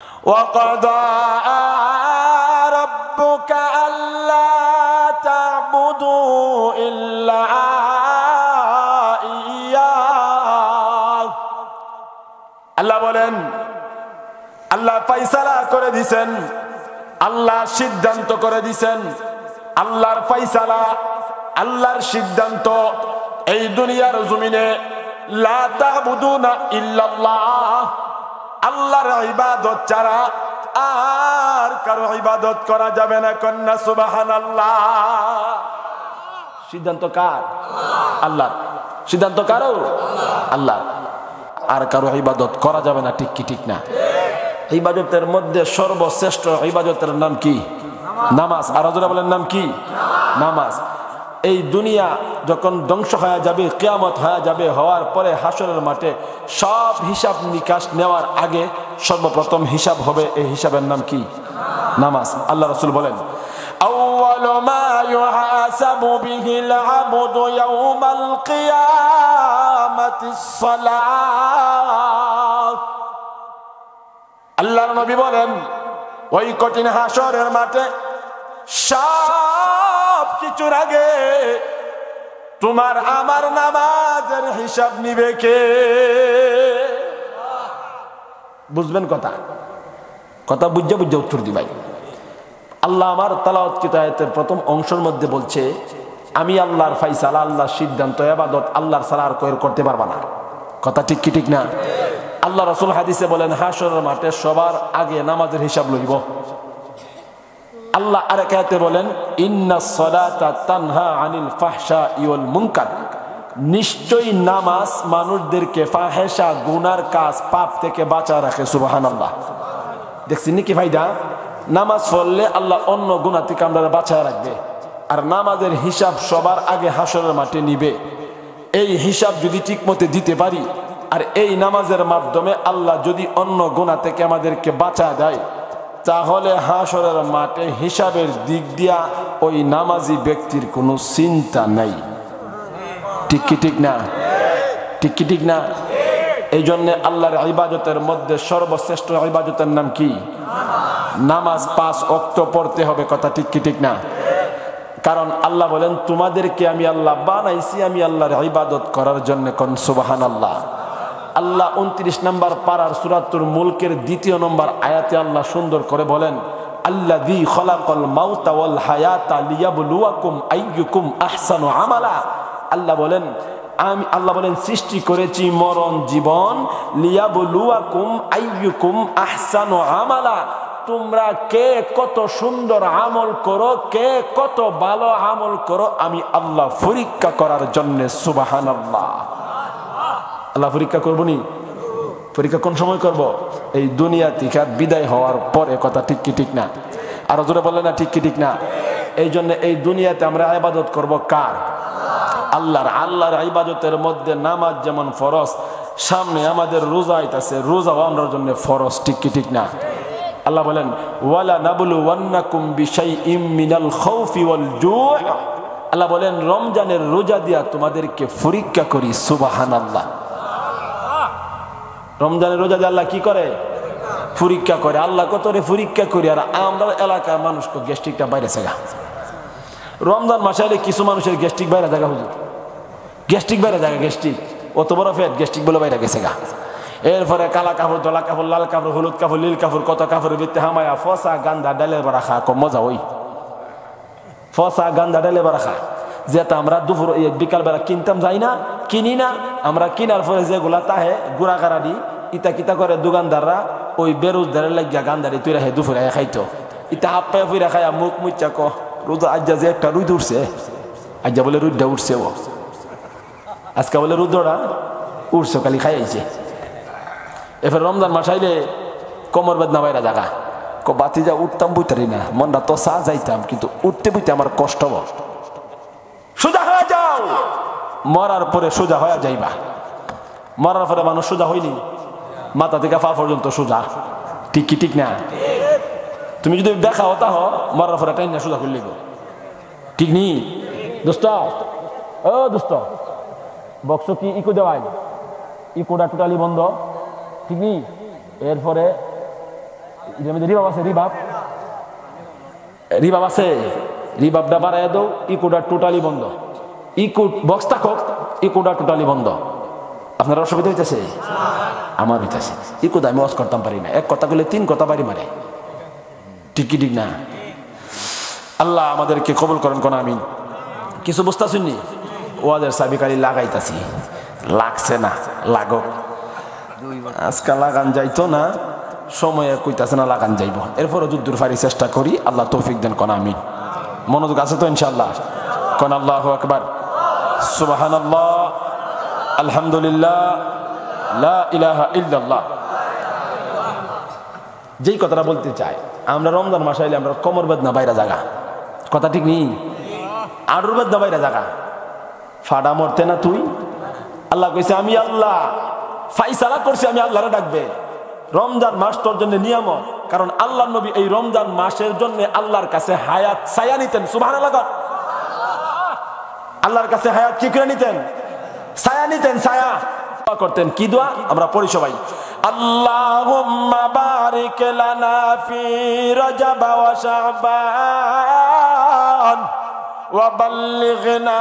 وقضى ربك ألا تعبدوا إلا إياه আল্লাহ বলেন, আল্লাহ ফয়সালা করে দিয়েছেন, আল্লাহ সিদ্ধান্ত করে দিয়েছেন, আল্লাহর ফয়সালা, আল্লাহর সিদ্ধান্ত এই দুনিয়ার জমিনে লা তা'বুদুনা ইল্লাল্লাহ, আল্লাহর ইবাদত ছাড়া আর কারো ইবাদত করা যাবে না। কন্যা সুবহানাল্লাহ। সিদ্ধান্ত কার? আল্লাহর। সিদ্ধান্ত কারো? আল্লাহ। আর কারো ইবাদত করা যাবে না, ঠিক কি ঠিক না? ইবাদতের মধ্যে সর্বশ্রেষ্ঠ ইবাদতের নাম কি? নামাজ। আর যারা বলেন নাম কি? নামাজ। এই দুনিয়া যখন ধ্বংস হয়ে যাবে, কিয়ামত হয়ে যাবে, হওয়ার পরে হাসরের মাঠে সব হিসাব নিকাশ নেওয়ার আগে সর্বপ্রথম হিসাব হবে, এই হিসাবের নাম কি? নামাজ। আল্লাহ রাসূল বলেন, আউয়ালু মা ইউহাসাবু বিহিল আবদু ইয়াউমাল কিয়ামাতিস সালাত। আল্লাহর নবী বলেন, ওই কঠিন হাসরের মাঠে সব কিছুর আগে তোমার আমার নামাজের হিসাব নিবে কে? বুঝবেন কথা? কথা বুঝে বুঝে উত্তর দিবাই। আল্লাহ আমার তেলাওয়াতকৃত আয়াতের প্রথম অংশের মধ্যে বলছে, আমি আল্লাহর ফয়সালা, আল্লাহর সিদ্ধান্ত, ইবাদত আল্লাহর ছাড়া আর কেউ করতে পারবা না। কথা ঠিক কি ঠিক না? আল্লাহ রাসূল হাদিসে বলেন, হাসরের মাঠে সবার আগে নামাজের হিসাব লইব। আল্লাহ আরেক আয়াতে বলেন, ইন্নাস সালাতা তানহা আনিল ফাহশাই ওয়াল মুনকার, নিশ্চয়ই নামাজ মানুষদেরকে ফাহেশা, গুনার কাজ, পাপ থেকে বাঁচায় রাখে। সুবহানাল্লাহ। দেখছেন কি ফায়দা? নামাজ পড়লে আল্লাহ অন্য গুনাহ থেকে আমরা বাঁচায় রাখবে। আর নামাজের হিসাব সবার আগে হাসরের মাঠে নিবে। এই হিসাব যদি ঠিকমতো দিতে পারি, আর এই নামাজের মাধ্যমে আল্লাহ যদি অন্য গুনাহ থেকে আমাদেরকে বাঁচা দেয়, তাহলে হাসরের মাঠে হিসাবের দিক দিয়া ওই নামাজি ব্যক্তির কোনো চিন্তা নাই। ঠিক কি ঠিক না? ঠিক কি ঠিক না? এই জন্য আল্লাহর ইবাদতের মধ্যে সর্বশ্রেষ্ঠ ইবাদতের নাম কি? নামাজ। 5 ওয়াক্ত পড়তে হবে। কথা ঠিক কি ঠিক না? কারণ আল্লাহ বলেন, তোমাদেরকে আমি আল্লাহ বানাইছি আমি আল্লাহর ইবাদত করার জন্য। কোন সুবহানাল্লাহ। আল্লাহ 29 নম্বর পারার সূরাতুল মুলকের 2 নম্বর আয়াতে আল্লাহ সুন্দর করে বলেন, আল্লাযী খলাকাল মাউতা ওয়াল হায়াতা লিয়াবলুয়াকুম আইয়ুকুম আহসানু আমালা। আল্লাহ বলেন সৃষ্টি করেছি মরণ জীবন, লিয়াবলুয়াকুম আইয়ুকুম আহসানু আমালা, তোমরা কে কত সুন্দর আমল করো, কে কত ভালো আমল করো, আমি আল্লাহ পরীক্ষা করার জন্য। সুবহানাল্লাহ। আল্লাহ পরীক্ষা করবো নি? পরীক্ষা কোন সময় করব? এই দুনিয়া থেকে বিদায় হওয়ার পরে। কথা ঠিক কি ঠিক না? আরো জোরে বলে না ঠিক কি ঠিক না? এই জন্য এই দুনিয়াতে আমরা ইবাদত করব কার? আল্লাহর। আল্লাহর ইবাদতের মধ্যে নামাজ যেমন ফরজ, সামনে আমাদের রোজা আইতাছে, রোজাও আমরার জন্য ফরজ। ঠিক কি ঠিক না? আল্লাহ বলেন, ওয়ালা নাবলুওয়ান্নাকুম বিশাইইম মিনাল খাউফি ওয়াল জু'। আল্লাহ বলেন, রমজানের রোজা দিয়া তোমাদেরকে পরীক্ষা করি। সুবহানাল্লাহ। রমজানের রোজা দিয়ে আল্লাহ কি করে? পরীক্ষা করে। আল্লাহ কতরে পরীক্ষা করি। আর আমরা এলাকার মানুষকে গ্যাস্ট্রিকটা বাইরে থাকা। রমজান মাসে আলে কিছু মানুষের গ্যাস্ট্রিক বাইরে থাকা, হুজুর গ্যাস্ট্রিক বাইরে থাকা, গ্যাস্ট্রিক অত বড় ফেট, গ্যাস্ট্রিক বলে বাইরে গেছে গা। এরপরে কালা কাপড়, ধলা কাপড়, লাল কাপড়, হলুদ কাপড়, নীল কাপড়, কত কাপড়ের ভিত্তি হামায়া ফসা গান্দা ডালের বাড়া খা। কম মজা ওই ফসা গান্দা ডালের বাড়া খা। যেটা আমরা দুপুর বিকাল বেলা কিনতাম যাই না, কিনি না। আমরা কিনার পরে যেগুলা তাহে গুড়া কাড়া দি ইতা কিতা করে দোকানদাররা ওই বেরোজদারের লাগিয়া গান্দারি তুই রাখে দুপুরে খাইতো। ইতা হাপ পায়ে ফুইরা খাইয়া মুখ মুচ্চা ক রোদ আজ্জা যে একটা রুদ উঠছে, আজ্জা বলে রুদটা উঠছে, ও আজকে বলে রুদ্রটা উঠছে, খালি খাইয়াইছে। এবার রমজান মাস আইলে কোমর বেদনা বাইরা জায়গা বাতি যা উঠতাম বুঝতারি না, মনটা তো চা যাইতাম, কিন্তু উঠতে বুঝতে আমার কষ্ট। সোজা হয়ে যাও, মরার পরে সোজা হয়ে যাইবা। মরার পরে মানুষ সোজা হয়নি, মাথা থেকে পা পর্যন্ত সোজা। ঠিক কি ঠিক না? তুমি যদি দেখা হতা মরার পরে টাইম না সোজা করলে, ঠিক নি দোস্ত? ও দোস্ত, বক্স কি ইকো দেওয়াই? ইকোটা টোটালি বন্ধ, ঠিক নি? এরপরে রিবাব আছে, রিবাব আছে, রিবাবটা বাড়াইয়া দাও, ইকোটা টোটালি বন্ধ, ইকো বক্স থাকুক, ইকোটা টোটালি বন্ধ। আপনার অসুবিধা হইতেছে? আমার হইতেছে। ইকোটা আমি ওয়াজ করতাম পারি না, এক কথা বলে 3 কথা বাড়ি মারে, ঠিক কি ঠিক না? আল্লাহ আমাদেরকে কবুল করেন কোন আমিন। কিছু বুঝতে শুননি, ওয়াজের সাবিকারি লাগাইতাছি, লাগছে না, লাগক। আজকাল লাগান যাইতো না, সময়ে কইতাছে না লাগান যাইব, এরপরও যুদ্ধর ফারি চেষ্টা করি। আল্লাহ তৌফিক দেন কোন আমিন। মনোযোগ আছে তো ইনশাআল্লাহ? কোন আল্লাহু আকবার, সুবহানাল্লাহ, আলহামদুলিল্লাহ, লা ইলাহা ইল্লাল্লাহ। যেই কথাটা বলতে চাই, আমরা রমজান মাস আইলে আমরা কোমর বেদনা বাইরা জায়গা, কথা ঠিক নেই? আড়ুর বেদনা বাইরা জায়গা, ফাডা মরতে না তুই। আল্লাহ কইছে আমি আল্লাহ ফাইসালা করছি, আমি আল্লাহরে ডাকবে। রমজান মাস তোর জন্য নিয়ামত, কারণ আল্লাহ নবী এই রমজান মাসের জন্য আল্লাহর কাছে হায়াত ছায়া নিতেন। সুবহানাল্লাহ, আল্লাহর কাছে হায়াত কি করে নিতেন? ছায়া নিতেন, ছায়া করতেন। কি দোয়া আমরা পড়ি সবাই? আল্লাহুম্মা বারিক লানা ফি রজব ওয়া শাবান ওয়া বাল্লিগনা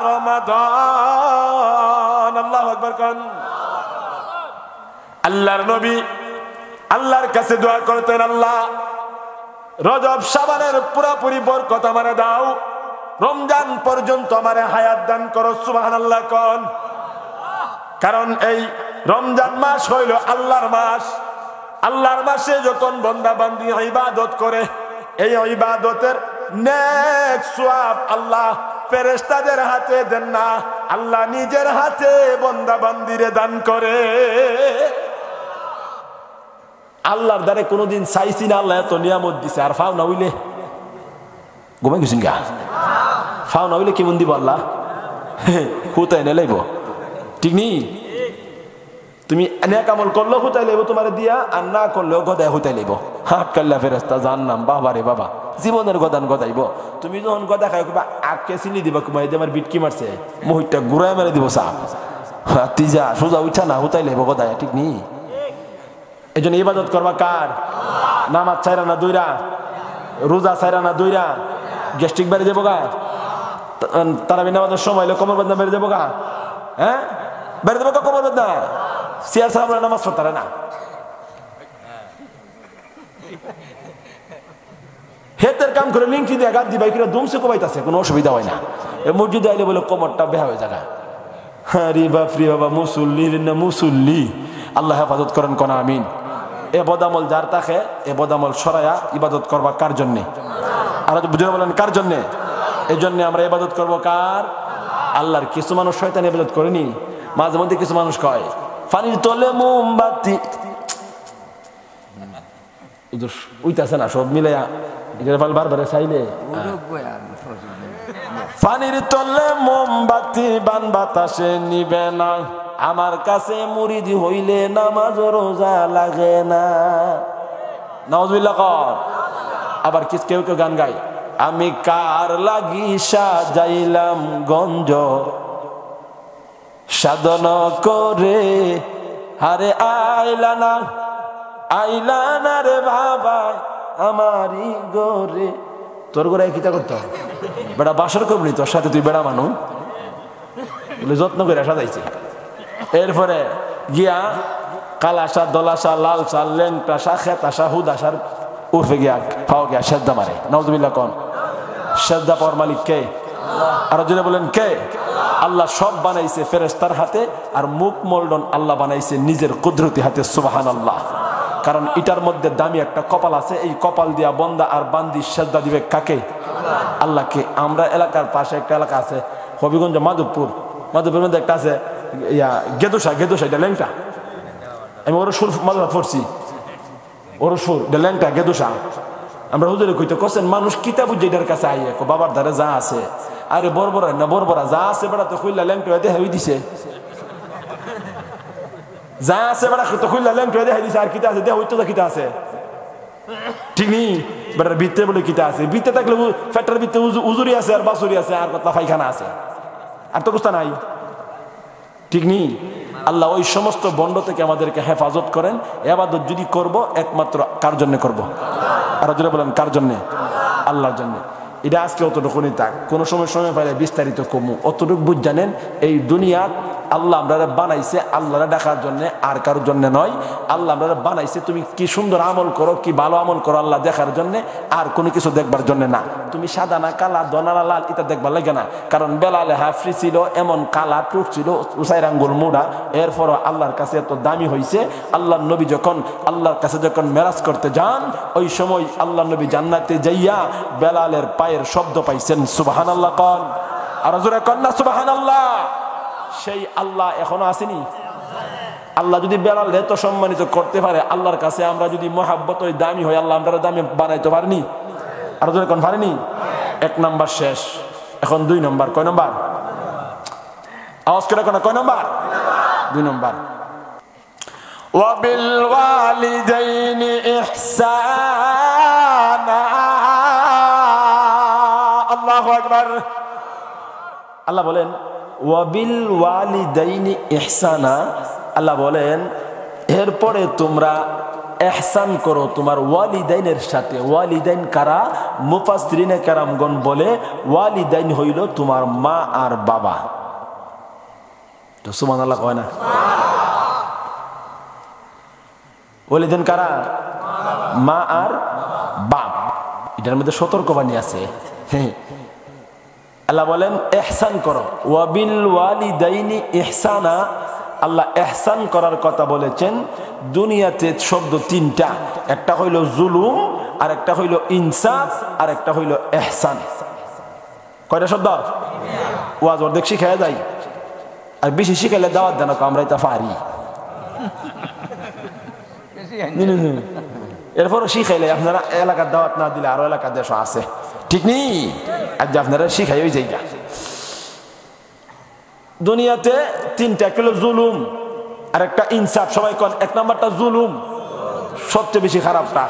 রমাদান। আল্লাহু আকবার কোন। আল্লাহর নবী আল্লাহর কাছে দোয়া করতেন, আল্লাহ রজব শাবানের পুরোপুরি বরকত আমারে দাও, রমজান পর্যন্ত আমারে হায়াত দান করো। সুবহানাল্লাহ কোন। কারণ এই রমজান মাস হইল আল্লাহর মাস। আল্লাহর মাসে যখন বান্দা বান্দি ইবাদত করে, এই ইবাদতের নেক সওয়াব আল্লাহ ফেরেশতাদের হাতে দেন না, আল্লাহ নিজের হাতে বান্দা বান্দিরে দান করে। আল্লাহর দ্বারে কোনোদিন চাইছি না আল্লাহ এত নিয়ামত দিছে, আর ফাও না হইলে ঘুমাই গেছেন গা, ফাও না হইলে কেমন দিব আল্লাহ? হুতাই না লাইব, ঠিক নেই? তুমি নেক আমল করলেও হুতাই লাইব তোমার দিয়া, আর না করলেও গদায় হুতাই লাইব। হাত কাল্লা ফেরেশতা জান্নাম, বাবা রে বাবা, জীবনের গদান গদাইব। তুমি যখন গদা খাই কিবা আঁকে চিনি দিবা, কুমাই আমার বিটকি মারছে, মুহিতটা ঘুরাই মেরে দিব সাপ, তিজা সোজা উঠা না হুতাই লাইব গদায়, ঠিক নেই? এই জন্য ইবাদত করবা কার? নামাজ ছাইরা না দইরা, রোজা ছাইরা না দইরা, গ্যাস্ট্রিক বেড়ে যাবো গা, তারাবি নামাজের সময় হলে কোমর বেদনা বেড়ে যাবো গা, হ্যাঁ বেড়ে যাবো গা কোমর বেদনা, চেয়ার ছাড়া আমরা নামাজ পড়তারে না। হেতের কাম করে লিঙ্কি দিয়ে গাদ দিবাই কিনা দুমসে কমাইতেছে, কোনো অসুবিধা হয় না। মসজিদে আইলে বলে কোমরটা বেহা হয়ে যাগা। হ্যাঁ রে বাপ রে বাবা, মুসল্লি না মুসল্লি, আল্লাহ হেফাজত করেন কোন আমিন। এ বদামল যার তাকে এ বদামল সরাইয়া ইবাদত করবা কার জন্যে? আর বুঝে বলেন কার জন্যে? এই জন্য আমরা ইবাদত করবো কার? আল্লাহর। কিছু মানুষ শয়তান ইবাদত করেনি, মাঝে মধ্যে কিছু মানুষ কয় পানির তলে মোমবাতি, উইতাছে না সব মিলাইয়া বারবার চাইলে, পানির তলে মোমবাতি বান বাতাসে নিবে না, আমার কাছে মুরিদ হইলে নামাজ রোজা লাগে না। নাউজুবিল্লাহ কর। আবার কেউ কেউ গান গায়, আমি কার লাগি সাজাইলাম গঞ্জ সাধন করে, হারে আইলানা আইলানা রে বাবা আমারই গোরে। তোর গোরে কিতা করতো বেড়া বাসর করবি, তোর সাথে তুই বেড়া মানুষ বলে যত্ন করে সাজাইছে। এরপরে গিয়া কালাসা দলাসা লাল সা লেংটাসা খেতাসা হুদাসার উর্ফে গিয়া পাও গিয়া সেদ্দা মারে। নাউজুবিল্লাহ কোন। সেদ্দা পাওয়ার মালিক কে? আর জন্য বলেন কে? আল্লাহ সব বানাইছে ফেরেশতার হাতে, আর মুখ মোল্ডন আল্লাহ বানাইছে নিজের কুদরতি হাতে। সুবহানাল্লাহ। কারণ এটার মধ্যে দামি একটা কপাল আছে, এই কপাল দিয়া বন্দা আর বান্দি সেজদা দিবে কাকে? আল্লাহকে। আমরা এলাকার পাশে একটা এলাকা আছে হবিগঞ্জ মাধবপুর, মাধবপুরের মধ্যে একটা আছে ইয়া গেদোসা, গেদোসা এটা ল্যাংটা, আমি ওর সুর মাদুরা পড়ছি, ওর সুর ল্যাংটা গেদোসা। আমরা হুজুরে কইতে কছেন মানুষ কিতাব যেটার কাছে আইয়ে বাবার ধারে যা আছে, আরে বরবরা না বরবরা যা আছে বেড়া তো কইলা ল্যাংটা দেখা হই দিছে, যা আছে বেড়া তো কইলা ল্যাংটা দেখা দিছে, আর কিতা আছে দেহ হইতো কিতা আছে, ঠিক নেই? বেটার ভিত্তে বলে কিতা আছে, ভিত্তে থাকলে ফ্যাক্টর ভিত্তে উজুরি আছে আর বাসুরি আছে আর কতলা পায়খানা আছে, আর তো কুস্তা নাই, ঠিক নেই? আল্লাহ ওই সমস্ত বন্ড থেকে আমাদেরকে হেফাজত করেন। ইবাদত যদি করব একমাত্র কার জন্য করব? আর জোরে বলেন কার জন্য? আল্লাহর জন্য। এটা আজকে অতটুকুনি থাক, কোনো সময় পাইলে বিস্তারিত কমু। অতটুকু বুঝ জানেন, এই দুনিয়া আল্লাহ আমরা বানাইছে আল্লাহরা দেখার জন্য, আর কারোর জন্য নয়। আল্লাহ আমরা বানাইছে তুমি কি সুন্দর আমল করো, কি ভালো আমল করো আল্লাহ দেখার জন্য, আর কোনো কিছু দেখবার জন্য না। তুমি সাদা না কালা, দনালা লাল, এটা দেখবার লাগে না। কারণ বেলালে হাফরি ছিল, এমন কালা টুক ছিল, উসাইর আঙ্গুল মোড়া, এরপরও আল্লাহর কাছে এত দামি হয়েছে। আল্লাহর নবী যখন আল্লাহর কাছে যখন মেরাজ করতে যান, ওই সময় আল্লাহ নবী জান্নাতে যাইয়া বেলালের পায়ের শব্দ পাইছেন। সুবহানাল্লাহ কন, আর জোরে কন না সুবহানাল্লাহ। সেই আল্লাহ এখনো আসেনি? আল্লাহ যদি বেলাল এত সম্মানিত করতে পারে, আল্লাহর কাছে আমরা যদি মহাব্বত ওই দামি হয়, আল্লাহ আমরা দামি বানাইতে পারিনি? আর জোরে কোন পারিনি? 1 নাম্বার শেষ, এখন 2 নাম্বার। কয় নাম্বার? আওয়াজ করে কোন কয় নাম্বার? 2 নাম্বার। ওয়াবিল ওয়ালিদাইনি ইহসানা। আল্লাহু আকবার। আল্লাহ বলেন ওয়াবিল ওয়ালিদাইনি ইহসানা। আল্লাহ বলেন এরপরে তোমরা ইহসান করো তোমার ওয়ালিদাইনের সাথে। ওয়ালিদাইন কারা? মুফাসসিরিনে কেরামগণ বলে ওয়ালিদাইন হইল তোমার মা আর বাবা। তো সুবহানাল্লাহ কয় না? ওয়ালিদাইন কারা? মা আর বাপ। এটার মধ্যে সতর্কবাণী আছে। হ্যাঁ, আল্লাহ বলেন ইহসান করো। ওয়াবিল ওয়ালিদাইনি ইহসানা। আল্লাহ ইহসান করার কথা বলেছেন। দুনিয়াতে শব্দ 3টা, একটা হইল জুলুম, আর একটা হইল ইনসাফ, আর একটা হইল ইহসান। কয়টা শব্দ? ওয়াজ অর্ধেক শিখায় যাই, আর বেশি শিখাইলে দাওয়াত দেন, আমরা এটা পারি। এরপরও শিখাইলে আপনারা এলাকার দাওয়াত না দিলে আরো এলাকার দেশ আছে, ঠিক নেই? আজ আপনারা শিখাই ওই জায়গা। দুনিয়াতে 3টা, একটা হলো জুলুম, আর একটা ইনসাফ। সবাই কোন 1 নাম্বারটা জুলুম, সবচেয়ে বেশি খারাপটা।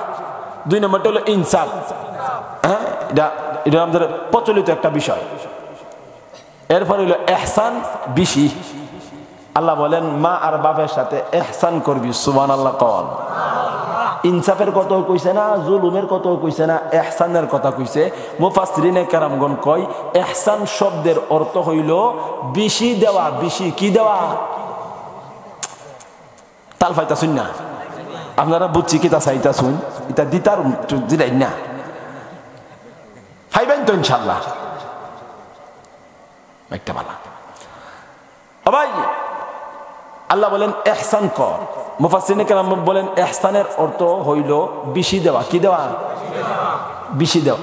2 নাম্বারটা হলো ইনসাফ। হ্যাঁ, এটা আমাদের প্রচলিত একটা বিষয়। এরপর হইলো ইহসান বেশি। আল্লাহ বলেন মা আর বাপের সাথে ইহসান করবি। সুবহানাল্লাহ কন। ইনসাফের কথা কইছে না, জুলুমের কথা কইছে না, ইহসানের কথা কইছে। মুফাসসিরিনে কেরামগণ কয় ইহসান শব্দের অর্থ হইল বেশি দেওয়া। বেশি কি দেওয়া? তাল ফাইতা শুন না, আপনারা বুঝছি কি তা চাইতা শুন, এটা দিতার দিলাই না, ফাইবেন তো ইনশাআল্লাহ। একটা বালা ভাই, আল্লাহ বলেন ইহসান কর। মুফাসসিরিনে কেরাম বলেন ইহসানের অর্থ হইল বেশি দেওয়া। কি দেওয়া? বেশি দেওয়া।